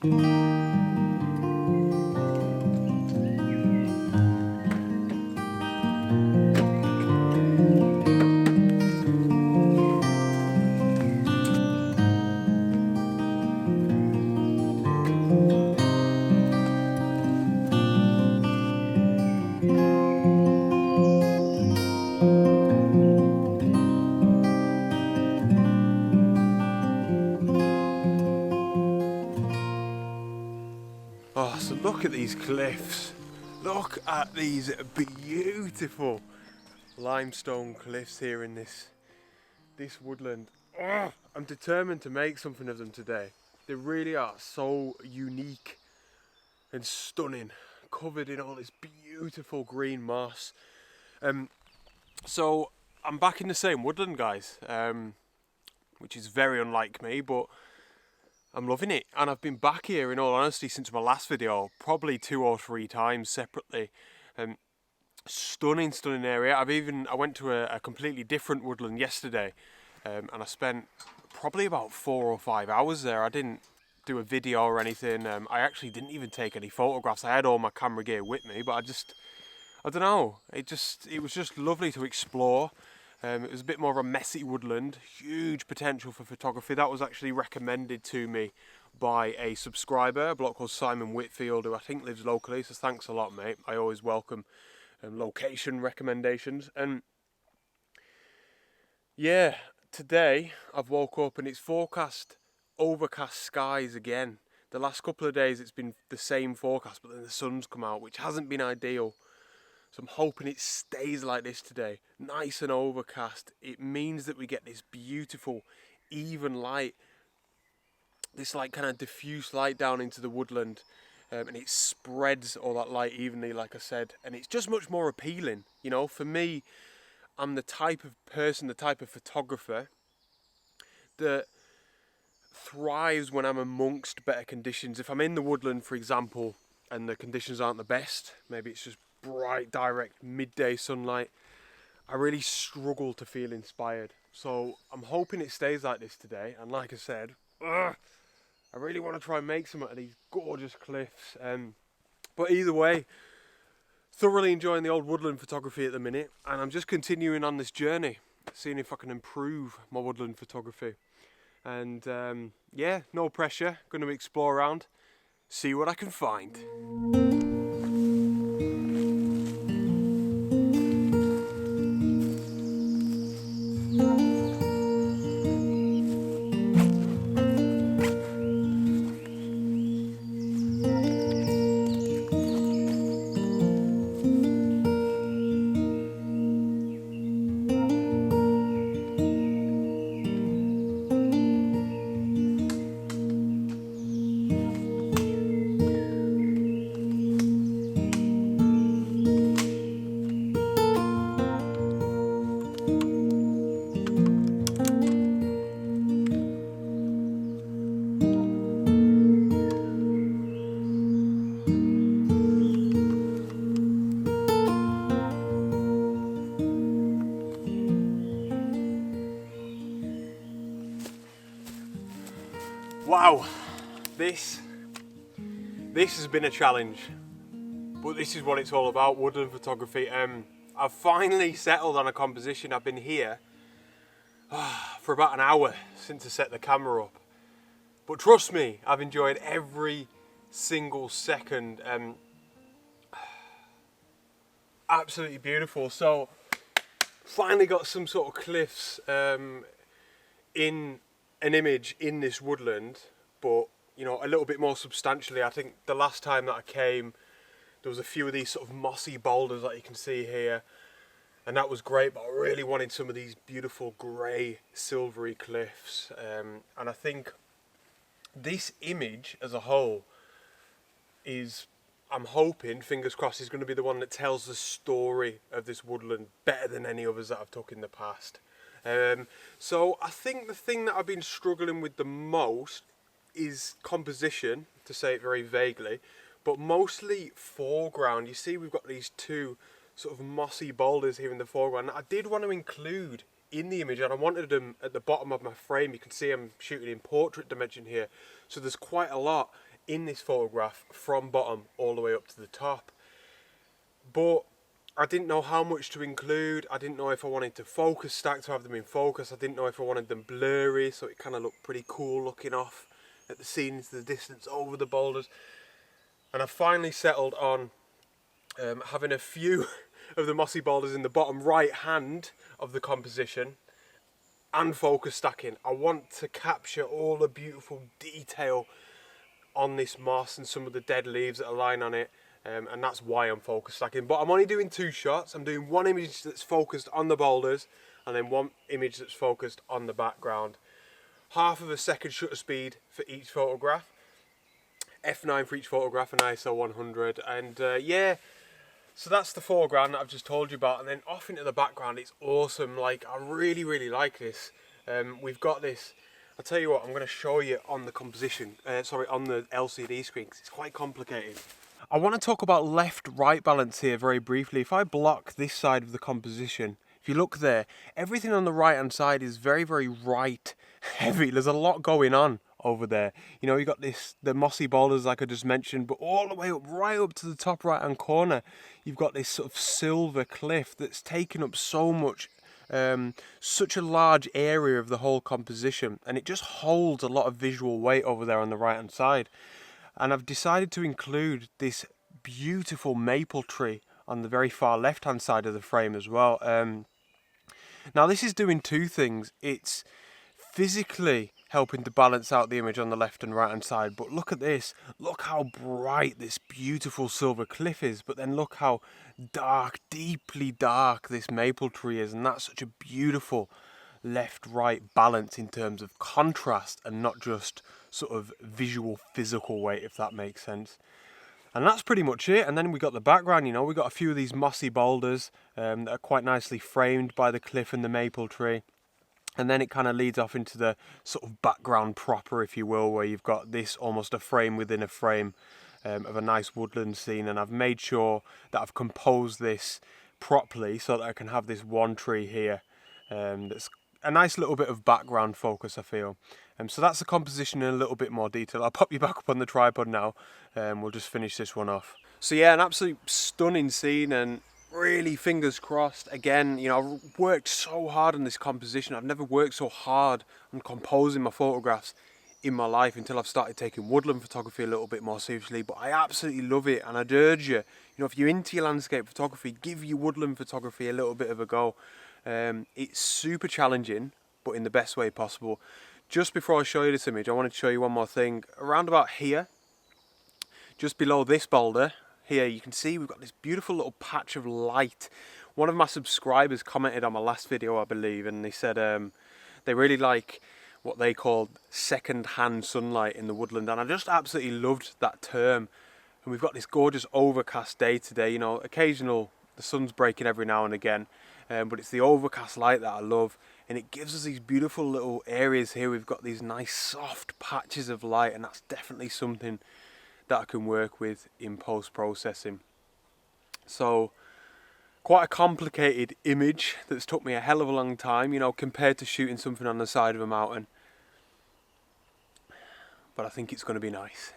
Oh, so look at these cliffs. Look at these beautiful limestone cliffs here in this woodland. Oh, I'm determined to make something of them today. They really are so unique and stunning, covered in all this beautiful green moss. So I'm back in the same woodland, guys, which is very unlike me, but I'm loving it. And I've been back here, in all honesty, since my last video, probably 2 or 3 times separately. Stunning area. I went to a completely different woodland yesterday, and I spent probably about 4 or 5 hours there. I didn't do a video or anything. I actually didn't even take any photographs. I had all my camera gear with me, but I don't know. It was just lovely to explore. It was a bit more of a messy woodland, huge potential for photography. That was actually recommended to me by a subscriber, a bloke called Simon Whitfield, who I think lives locally, so thanks a lot, mate. I always welcome location recommendations. And yeah, today I've woke up and it's forecast overcast skies again. The last couple of days it's been the same forecast, but then the sun's come out, which hasn't been ideal. So I'm hoping it stays like this today, nice and overcast. It means that we get this beautiful, even light, this like kind of diffuse light down into the woodland, and it spreads all that light evenly, like I said, and it's just much more appealing. You know, for me, I'm the type of person, the type of photographer that thrives when I'm amongst better conditions. If I'm in the woodland, for example, and the conditions aren't the best, maybe it's just bright, direct, midday sunlight, I really struggle to feel inspired. So I'm hoping it stays like this today. And like I said, I really want to try and make some of these gorgeous cliffs. But either way, thoroughly enjoying the old woodland photography at the minute. And I'm just continuing on this journey, seeing if I can improve my woodland photography. And yeah, no pressure, going to explore around, see what I can find. Wow, this has been a challenge, but this is what it's all about, woodland photography. I've finally settled on a composition. I've been here for about an hour since I set the camera up, but trust me, I've enjoyed every single second. Absolutely beautiful. So finally got some sort of cliffs in an image in this woodland, but you know, a little bit more substantially. I think the last time that I came, there was a few of these sort of mossy boulders that you can see here, and that was great, but I really wanted some of these beautiful grey silvery cliffs, and I think this image as a whole is, I'm hoping, fingers crossed, is going to be the one that tells the story of this woodland better than any others that I've took in the past. So I think the thing that I've been struggling with the most is composition, to say it very vaguely, but mostly foreground. You see we've got these two sort of mossy boulders here in the foreground. I did want to include in the image, and I wanted them at the bottom of my frame. You can see I'm shooting in portrait dimension here, so there's quite a lot in this photograph from bottom all the way up to the top. But I didn't know how much to include. I didn't know if I wanted to focus stack to have them in focus. I didn't know if I wanted them blurry so it kind of looked pretty cool looking off at the scene into the distance over the boulders. And I finally settled on having a few of the mossy boulders in the bottom right hand of the composition and focus stacking. I want to capture all the beautiful detail on this moss and some of the dead leaves that are lying on it, and that's why I'm focus stacking. But I'm only doing 2 shots. I'm doing one image that's focused on the boulders and then one image that's focused on the background. Half of a second shutter speed for each photograph, f9 for each photograph, and ISO 100, and yeah, so that's the foreground that I've just told you about. And then off into the background, it's awesome. Like, I really like this. We've got this, I'll tell you what, I'm going to show you on the composition, on the LCD screen, because it's quite complicated. I want to talk about left-right balance here very briefly. If I block this side of the composition, if you look there, everything on the right-hand side is very right heavy. There's a lot going on over there. You know, you got the mossy boulders like I just mentioned, but all the way up, right up to the top right-hand corner, you've got this sort of silver cliff that's taken up so much, such a large area of the whole composition, and it just holds a lot of visual weight over there on the right-hand side. And I've decided to include this beautiful maple tree on the very far left-hand side of the frame as well. Now this is doing 2 things. It's physically helping to balance out the image on the left and right hand side, but look at this. Look how bright this beautiful silver cliff is, but then look how dark, deeply dark this maple tree is, and that's such a beautiful left-right balance in terms of contrast and not just sort of visual physical weight, if that makes sense. And that's pretty much it. And then we got the background. You know, we got a few of these mossy boulders that are quite nicely framed by the cliff and the maple tree. And then it kind of leads off into the sort of background proper, if you will, where you've got this almost a frame within a frame of a nice woodland scene. And I've made sure that I've composed this properly so that I can have this one tree here that's a nice little bit of background focus, I feel. So that's the composition in a little bit more detail. I'll pop you back up on the tripod now. We'll just finish this one off. So yeah, an absolute stunning scene, and really fingers crossed. Again, you know, I've worked so hard on this composition. I've never worked so hard on composing my photographs in my life until I've started taking woodland photography a little bit more seriously. But I absolutely love it, and I'd urge you, you know, if you're into your landscape photography, give your woodland photography a little bit of a go. It's super challenging, but in the best way possible. Just before I show you this image, I wanted to show you one more thing. Around about here, just below this boulder, here you can see we've got this beautiful little patch of light. One of my subscribers commented on my last video, I believe, and they said they really like what they called second-hand sunlight in the woodland, and I just absolutely loved that term. And we've got this gorgeous overcast day today. You know, the sun's breaking every now and again, but it's the overcast light that I love, and it gives us these beautiful little areas here. We've got these nice soft patches of light, and that's definitely something that I can work with in post-processing. So quite a complicated image that's took me a hell of a long time, you know, compared to shooting something on the side of a mountain, but I think it's going to be nice.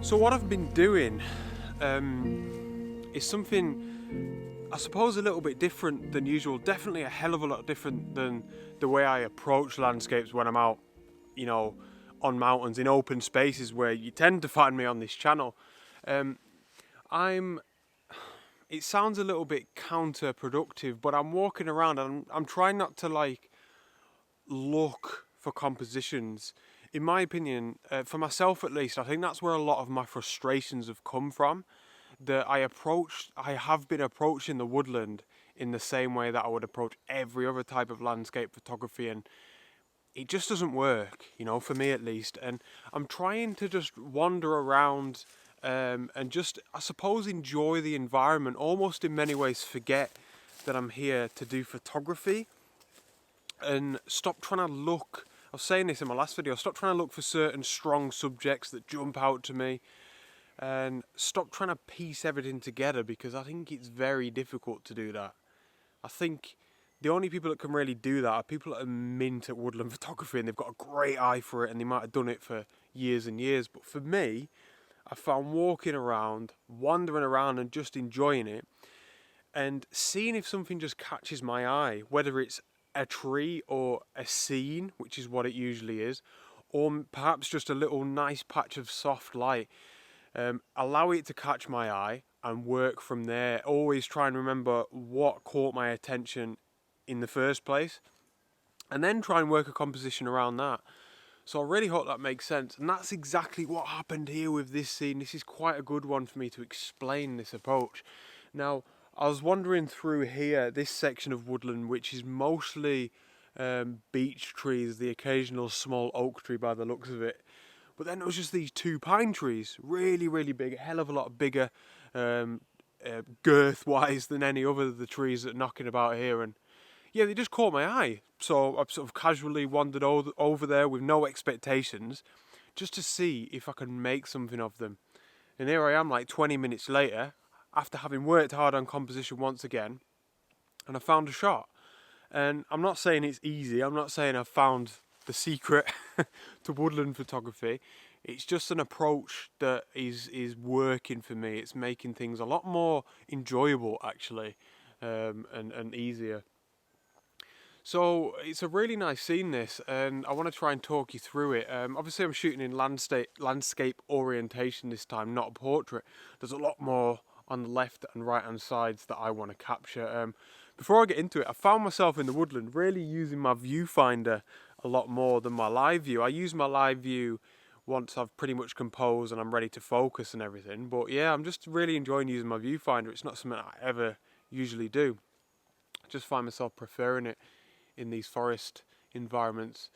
So what I've been doing is something, I suppose, a little bit different than usual. Definitely a hell of a lot different than the way I approach landscapes when I'm out, you know, on mountains, in open spaces where you tend to find me on this channel. It sounds a little bit counterproductive, but I'm walking around and I'm trying not to like look for compositions. In my opinion, for myself at least, I think that's where a lot of my frustrations have come from. That I have been approaching the woodland in the same way that I would approach every other type of landscape photography, and it just doesn't work, you know, for me at least. And I'm trying to just wander around and just, I suppose, enjoy the environment, almost in many ways forget that I'm here to do photography, and stop trying to look, I was saying this in my last video, stop trying to look for certain strong subjects that jump out to me, and stop trying to piece everything together, because I think it's very difficult to do that. I think the only people that can really do that are people that are mint at woodland photography and they've got a great eye for it and they might have done it for years and years. But for me, I found walking around, wandering around and just enjoying it and seeing if something just catches my eye, whether it's a tree or a scene, which is what it usually is, or perhaps just a little nice patch of soft light. Allow it to catch my eye and work from there. Always try and remember what caught my attention in the first place, and then try and work a composition around that. So I really hope that makes sense, and that's exactly what happened here with this scene. This is quite a good one for me to explain this approach. Now, I was wandering through here, this section of woodland, which is mostly beech trees, the occasional small oak tree by the looks of it. But then there was just these two pine trees, really, really big, a hell of a lot bigger girth-wise than any other of the trees that are knocking about here. And yeah, they just caught my eye. So I've sort of casually wandered over there with no expectations, just to see if I can make something of them. And here I am like 20 minutes later, after having worked hard on composition once again, and I found a shot. And I'm not saying it's easy, I'm not saying I've found the secret to woodland photography. It's just an approach that is working for me. It's making things a lot more enjoyable, actually, and easier. So it's a really nice scene, this, and I want to try and talk you through it. Obviously I'm shooting in landscape orientation this time, not a portrait. There's a lot more on the left and right hand sides that I want to capture. Before I get into it, I found myself in the woodland really using my viewfinder a lot more than my live view. I use my live view once I've pretty much composed and I'm ready to focus and everything. But yeah, I'm just really enjoying using my viewfinder. It's not something I ever usually do. I just find myself preferring it in these forest environments.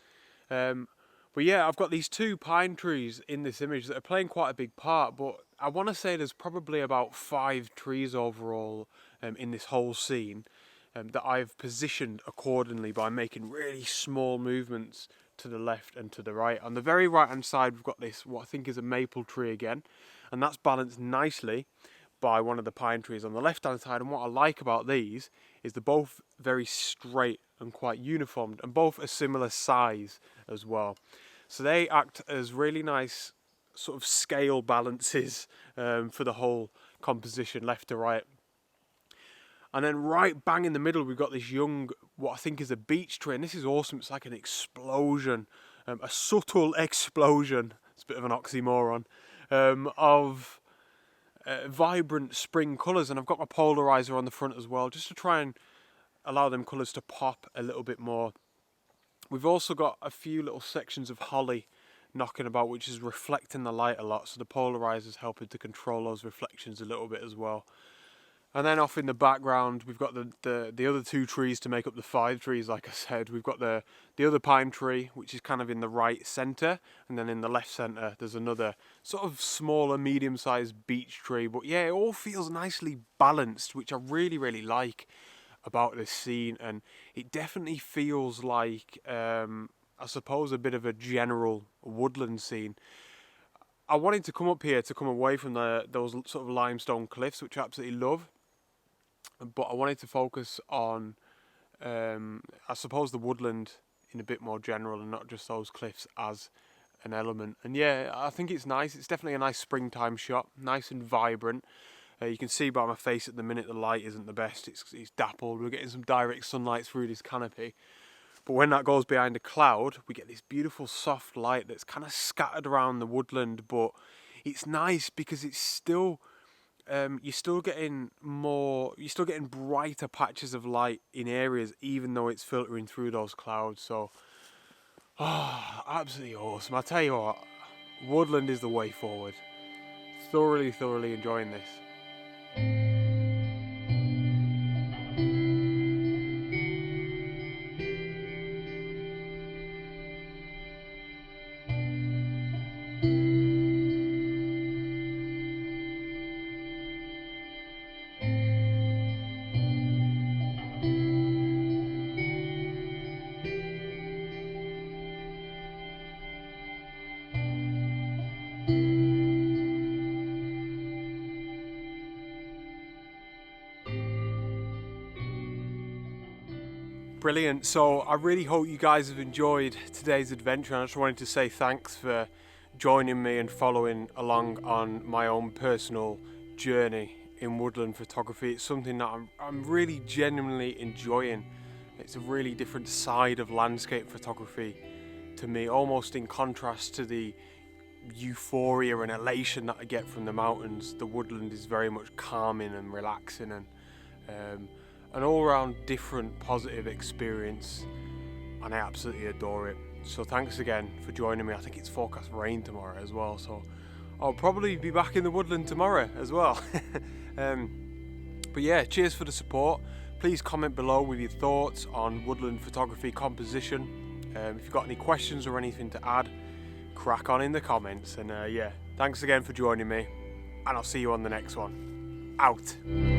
But yeah, I've got these two pine trees in this image that are playing quite a big part, but I want to say there's probably about 5 trees overall in this whole scene that I've positioned accordingly by making really small movements to the left and to the right. On the very right hand side we've got this, what I think is a maple tree again, and that's balanced nicely by one of the pine trees on the left hand side. And what I like about these is they're both very straight and quite uniformed, and both a similar size as well. So they act as really nice sort of scale balances for the whole composition, left to right. And then right bang in the middle we've got this young, what I think is a beech tree, and this is awesome. It's like an explosion, a subtle explosion, it's a bit of an oxymoron, of vibrant spring colours. And I've got my polarizer on the front as well, just to try and allow them colours to pop a little bit more. We've also got a few little sections of holly knocking about, which is reflecting the light a lot, so the polarizer's helping to control those reflections a little bit as well. And then off in the background we've got the other 2 trees to make up the 5 trees, like I said. We've got the other pine tree, which is kind of in the right centre, and then in the left centre there's another sort of smaller, medium-sized beech tree. But yeah, it all feels nicely balanced, which I really, really like about this scene. And it definitely feels like, I suppose, a bit of a general woodland scene. I wanted to come up here to come away from those sort of limestone cliffs, which I absolutely love, but I wanted to focus on, I suppose, the woodland in a bit more general, and not just those cliffs as an element. And yeah, I think it's nice. It's definitely a nice springtime shot, nice and vibrant. You can see by my face at the minute the light isn't the best. It's dappled. We're getting some direct sunlight through this canopy. But when that goes behind a cloud, we get this beautiful soft light that's kind of scattered around the woodland. But it's nice because it's still, you're still getting brighter patches of light in areas, even though it's filtering through those clouds. So, absolutely awesome. I tell you what, woodland is the way forward. Thoroughly enjoying this. Brilliant. So I really hope you guys have enjoyed today's adventure. I just wanted to say thanks for joining me and following along on my own personal journey in woodland photography. It's something that I'm really genuinely enjoying. It's a really different side of landscape photography to me, almost in contrast to the euphoria and elation that I get from the mountains. The woodland is very much calming and relaxing, and an all-round different positive experience, and I absolutely adore it. So thanks again for joining me. I think it's forecast rain tomorrow as well, so I'll probably be back in the woodland tomorrow as well. But yeah, cheers for the support. Please comment below with your thoughts on woodland photography composition. If you've got any questions or anything to add, crack on in the comments. And yeah, thanks again for joining me, and I'll see you on the next one. Out.